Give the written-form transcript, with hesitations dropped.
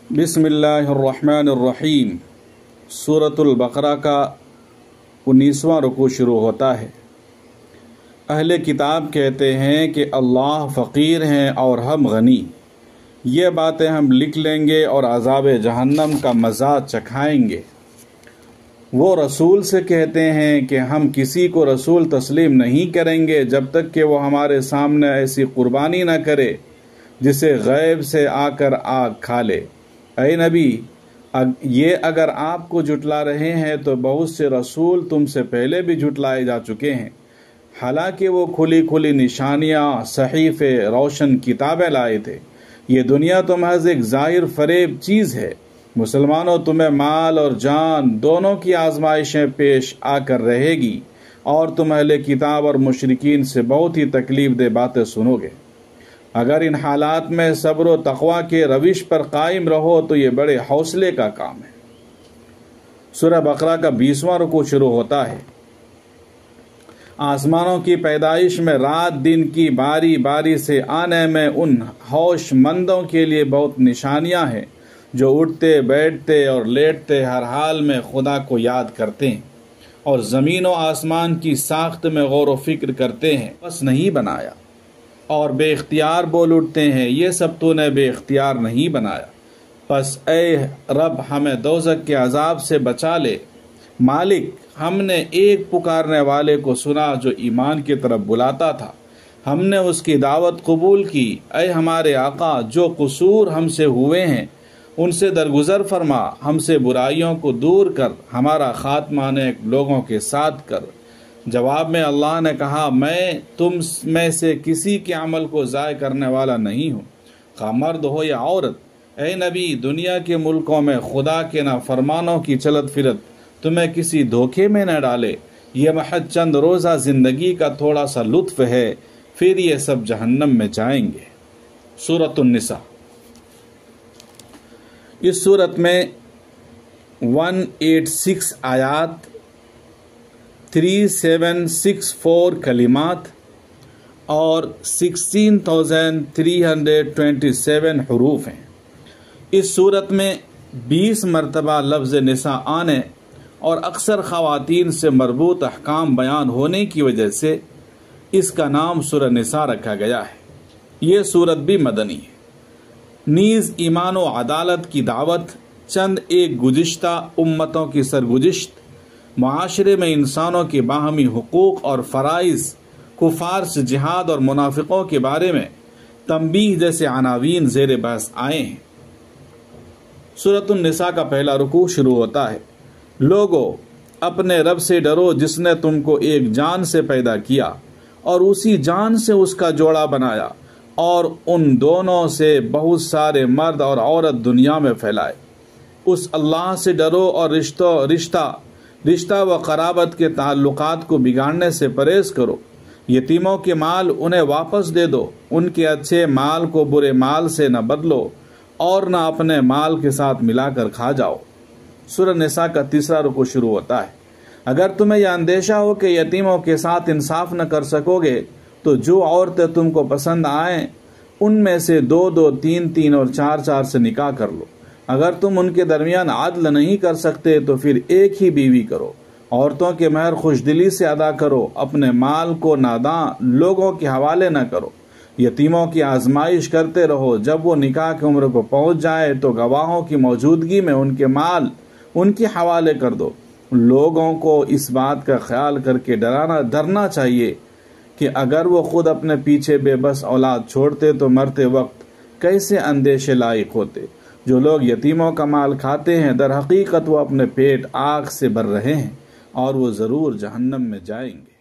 بسم اللہ الرحمن الرحیم۔ سورۃ البقرہ کا 19واں رکوع شروع ہوتا ہے۔ اہل کتاب کہتے ہیں کہ اللہ فقیر ہیں اور ہم غنی، یہ باتیں ہم لکھ لیں گے اور عذاب جہنم کا مزہ چکھائیں گے۔ وہ رسول سے کہتے ہیں کہ ہم کسی کو رسول تسلیم نہیں کریں گے جب تک کہ وہ ہمارے سامنے ایسی قربانی نہ کرے جسے غیب سے آ کر آگ کھا لے۔ اے نبی، یہ اگر آپ کو جھٹلا رہے ہیں تو بہت سے رسول تم سے پہلے بھی جھٹلائے جا چکے ہیں، حالانکہ وہ کھلی کھلی نشانیاں، صحیفے، روشن کتابیں لائے تھے۔ یہ دنیا تو محض ایک ظاہر فریب چیز ہے۔ مسلمانوں، تمہیں مال اور جان دونوں کی آزمائشیں پیش آ کر رہے گی اور تم اہل کتاب اور مشرکین سے بہت ہی تکلیف دہ باتیں سنو گے۔ اگر ان حالات میں صبر و تقوی کے روش پر قائم رہو تو یہ بڑے حوصلے کا کام ہے۔ سورہ بقرہ کا 20واں رکوع شروع ہوتا ہے۔ آسمانوں کی پیدائش میں رات دن کی باری باری سے آنے میں ان ہوش مندوں کے لیے بہت نشانیاں ہیں جو اٹھتے بیٹھتے اور لیٹتے ہر حال میں خدا کو یاد کرتے ہیں اور زمین و آسمان کی ساخت میں غور و فکر کرتے ہیں۔ بس نہیں بنایا اور بے اختیار بول اٹھتے ہیں، یہ سب تو نے بے اختیار نہیں بنایا، پس اے رب ہمیں دوزخ کے عذاب سے بچا لے۔ مالک، ہم نے ایک پکارنے والے کو سنا جو ایمان کی طرف بلاتا تھا، ہم نے اس کی دعوت قبول کی۔ اے ہمارے آقا، جو قصور ہم سے ہوئے ہیں ان سے درگزر فرما، ہم سے برائیوں کو دور کر، ہمارا خاتمہ نیک لوگوں کے ساتھ کر۔ جواب میں اللہ نے کہا، میں تم میں سے کسی کے عمل کو ضائع کرنے والا نہیں ہوں، خواہ مرد ہو یا عورت۔ اے نبی، دنیا کے ملکوں میں خدا کے نافرمانوں کی چلت فرت تمہیں کسی دھوکے میں نہ ڈالے۔ یہ محض چند روزہ زندگی کا تھوڑا سا لطف ہے، پھر یہ سب جہنم میں جائیں گے۔ سورۃ النساء۔ اس سورت میں 186 آیات، 3764 کلمات اور 16,327 حروف ہیں۔ اس صورت میں 20 مرتبہ لفظ نساء آنے اور اکثر خواتین سے مربوط احکام بیان ہونے کی وجہ سے اس کا نام سورہ نساء رکھا گیا ہے۔ یہ صورت بھی مدنی ہے۔ نیز ایمان و عدالت کی دعوت، چند ایک گزشتہ امتوں کی سرگزشت، معاشرے میں انسانوں کے باہمی حقوق اور فرائض، کفار سے جہاد اور منافقوں کے بارے میں تنبیہ جیسے عناوین زیر بحث آئے ہیں۔ سورۃ النساء کا پہلا رکوع شروع ہوتا ہے۔ لوگو، اپنے رب سے ڈرو جس نے تم کو ایک جان سے پیدا کیا اور اسی جان سے اس کا جوڑا بنایا اور ان دونوں سے بہت سارے مرد اور عورت دنیا میں پھیلائے۔ اس اللہ سے ڈرو اور رشتہ و قرابت کے تعلقات کو بگاڑنے سے پرہیز کرو۔ یتیموں کے مال انہیں واپس دے دو، ان کے اچھے مال کو برے مال سے نہ بدلو اور نہ اپنے مال کے ساتھ ملا کر کھا جاؤ۔ سورہ نساء کا تیسرا رکوع شروع ہوتا ہے۔ اگر تمہیں یہ اندیشہ ہو کہ یتیموں کے ساتھ انصاف نہ کر سکو گے تو جو عورتیں تم کو پسند آئیں ان میں سے 2 3 اور 4 سے نکاح کر لو۔ اگر تم ان کے درمیان عدل نہیں کر سکتے تو پھر ایک ہی بیوی کرو۔ عورتوں کے مہر خوش دلی سے ادا کرو، اپنے مال کو ناداں لوگوں کے حوالے نہ کرو۔ یتیموں کی آزمائش کرتے رہو، جب وہ نکاح کی عمر کو پہنچ جائے تو گواہوں کی موجودگی میں ان کے مال ان کے حوالے کر دو۔ لوگوں کو اس بات کا خیال کر کے ڈرنا چاہیے کہ اگر وہ خود اپنے پیچھے بے بس اولاد چھوڑتے تو مرتے وقت کیسے اندیشے لائق ہوتے۔ جو لوگ یتیموں کا مال کھاتے ہیں در حقیقت وہ اپنے پیٹ آگ سے بھر رہے ہیں اور وہ ضرور جہنم میں جائیں گے۔